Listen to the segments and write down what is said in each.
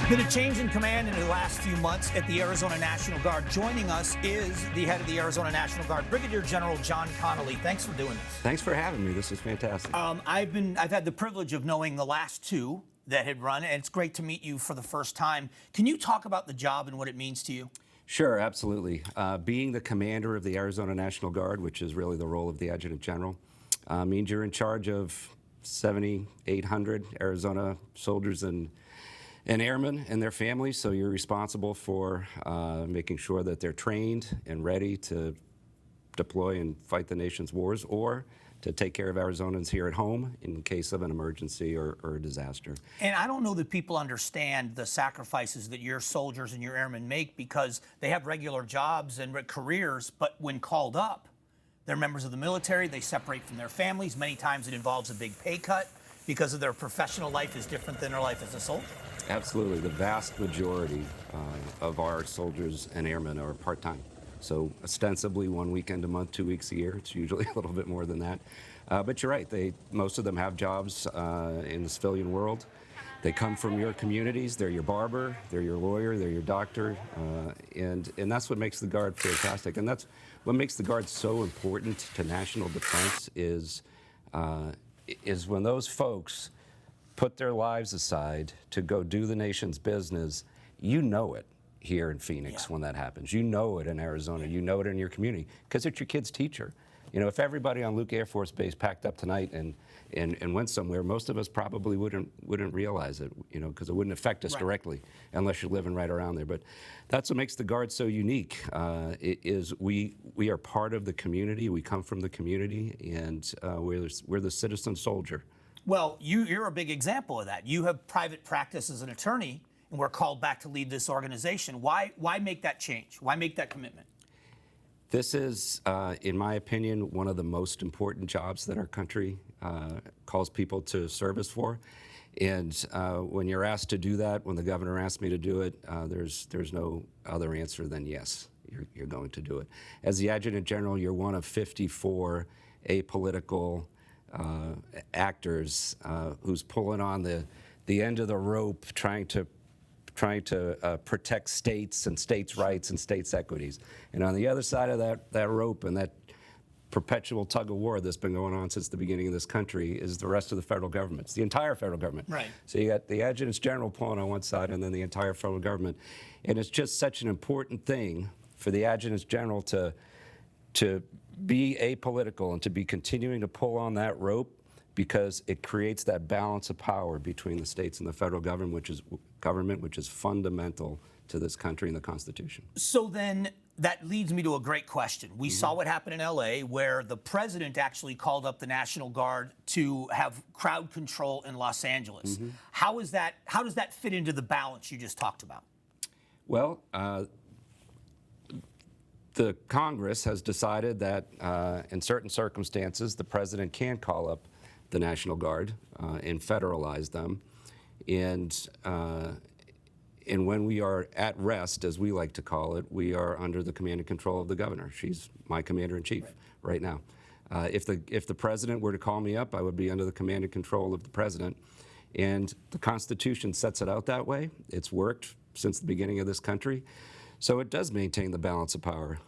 Been a change in command in the last few months at the Arizona National Guard. Joining us is the head of the Arizona National Guard, Brigadier General John Connolly. Thanks for doing this. Thanks for having me. This is fantastic. I've had the privilege of knowing the last two that had run, and it's great to meet you for the first time. Can you talk about the job and what it means to you? Sure, absolutely. Being the commander of the Arizona National Guard, which is really the role of the Adjutant General, means you're in charge of 7,800 Arizona soldiers and airmen and their families, so you're responsible for making sure that they're trained and ready to deploy and fight the nation's wars, or to take care of Arizonans here at home in case of an emergency or a disaster. And I don't know that people understand the sacrifices that your soldiers and your airmen make, because they have regular jobs and careers, but when called up, they're members of the military, they separate from their families. Many times it involves a big pay cut because of their professional life is different than their life as a soldier. Absolutely. The vast majority of our soldiers and airmen are part-time. So ostensibly 1 weekend a month, 2 weeks a year. It's usually a little bit more than that. But you're right. Most of them have jobs in the civilian world. They come from your communities. They're your barber, they're your lawyer, they're your doctor, and that's what makes the Guard fantastic. And that's what makes the Guard so important to national defense is when those folks put their lives aside to go do the nation's business. You know it here in Phoenix when that happens. You know it in Arizona. You know it in your community because it's your kid's teacher. You know, if everybody on Luke Air Force Base packed up tonight and went somewhere, most of us probably wouldn't realize it, you know, because it wouldn't affect us directly unless you're living right around there. But that's what makes the Guard so unique. We are part of the community. We come from the community, and we're the citizen soldier. Well, you're a big example of that. You have private practice as an attorney, and we're called back to lead this organization. Why make that change? Why make that commitment? This is, in my opinion, one of the most important jobs that our country calls people to service for. And when you're asked to do that, when the governor asked me to do it, there's no other answer than yes, you're going to do it. As the Adjutant General, you're one of 54 apolitical actors who's pulling on the end of the rope, trying to protect states and states' rights and states' equities. And on the other side of that rope and that perpetual tug of war that's been going on since the beginning of this country is the rest of the federal government. It's the entire federal government. Right. So you got the Adjutant General pulling on one side and then the entire federal government. And it's just such an important thing for the Adjutant General to be apolitical and to be continuing to pull on that rope, because it creates that balance of power between the states and the federal government, which is fundamental to this country and the Constitution. So then that leads me to a great question. We saw what happened in LA, where the president actually called up the National Guard to have crowd control in Los Angeles. How does that fit into the balance you just talked about? Well, the Congress has decided that in certain circumstances, the president can call up the National Guard and federalize them. And when we are at rest, as we like to call it, we are under the command and control of the governor. She's my commander-in-chief right now. If the president were to call me up, I would be under the command and control of the president. And the Constitution sets it out that way. It's worked since the beginning of this country. So it does maintain the balance of power.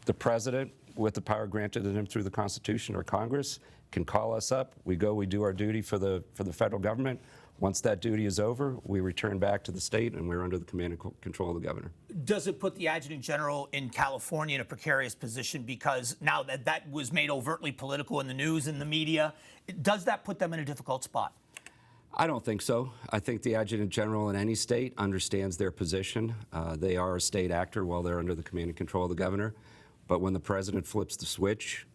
The president, with the power granted to him through the Constitution or Congress, can call us up. We go, we do our duty for the federal government. Once that duty is over, we return back to the state, and we're under the command and control of the governor. Does it put the Adjutant General in California in a precarious position, because now that was made overtly political in the news and the media? Does that put them in a difficult spot? I don't think so. I think the Adjutant General in any state understands their position. They are a state actor while they're under the command and control of the governor. But when the president flips the switch,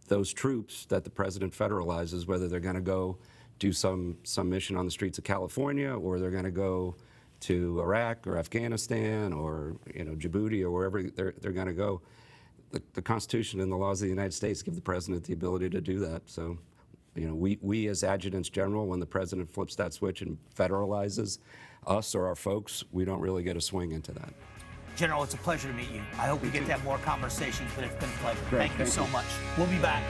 those troops that the president federalizes, whether they're going to go do some mission on the streets of California, or they're going to go to Iraq or Afghanistan or Djibouti or wherever they're going to go, the Constitution and the laws of the United States give the president the ability to do that. So, we as Adjutants General, when the president flips that switch and federalizes us or our folks, we don't really get a swing into that. General, it's a pleasure to meet you. I hope we get to have more conversations, but it's been a pleasure. Great. Thank you so much. We'll be back.